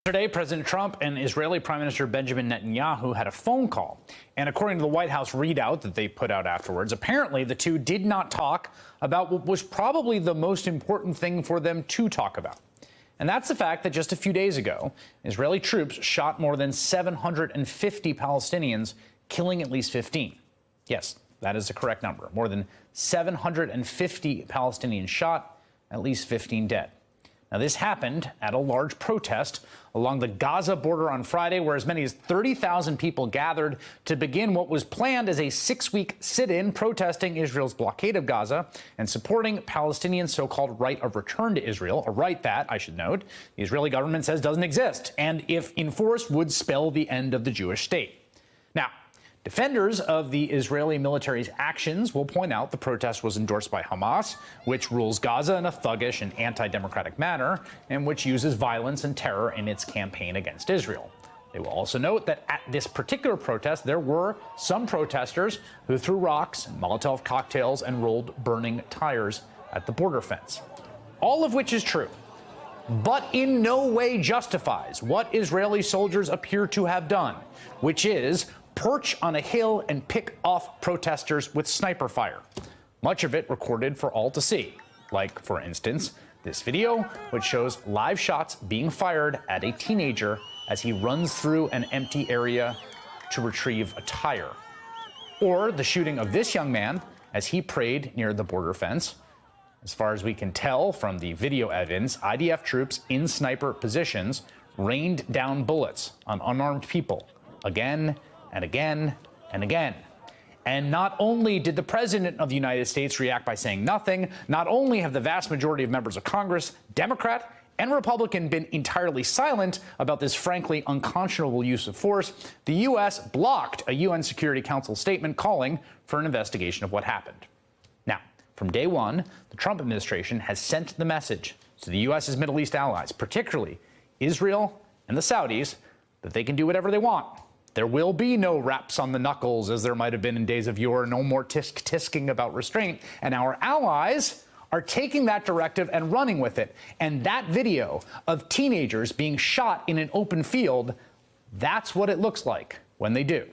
Today, President Trump and Israeli Prime Minister Benjamin Netanyahu had a phone call. And according to the White House readout that they put out afterwards, apparently the two did not talk about what was probably the most important thing for them to talk about. And that's the fact that just a few days ago, Israeli troops shot more than 750 Palestinians, killing at least 15. Yes, that is the correct number. More than 750 Palestinians shot, at least 15 dead. Now, this happened at a large protest along the Gaza border on Friday, where as many as 30,000 people gathered to begin what was planned as a 6-week sit-in protesting Israel's blockade of Gaza and supporting Palestinians' so-called right of return to Israel, a right that, I should note, the Israeli government says doesn't exist, and if enforced would spell the end of the Jewish state. Now, defenders of the Israeli military's actions will point out the protest was endorsed by Hamas, which rules Gaza in a thuggish and anti-democratic manner, and which uses violence and terror in its campaign against Israel. They will also note that at this particular protest, there were some protesters who threw rocks and Molotov cocktails and rolled burning tires at the border fence. All of which is true, but in no way justifies what Israeli soldiers appear to have done, which is perch on a hill and pick off protesters with sniper fire. Much of it recorded for all to see. Like, for instance, this video, which shows live shots being fired at a teenager as he runs through an empty area to retrieve a tire. Or the shooting of this young man as he prayed near the border fence. As far as we can tell from the video evidence, IDF troops in sniper positions rained down bullets on unarmed people again and again and again. And not only did the President of the United States react by saying nothing, not only have the vast majority of members of Congress, Democrat and Republican, been entirely silent about this frankly unconscionable use of force, the U.S. blocked a UN Security Council statement calling for an investigation of what happened. Now, from day one, the Trump administration has sent the message to the U.S.'s Middle East allies, particularly Israel and the Saudis, that they can do whatever they want. There will be no raps on the knuckles, as there might have been in days of yore, no more tisk-tisking about restraint. And our allies are taking that directive and running with it. And that video of teenagers being shot in an open field, that's what it looks like when they do.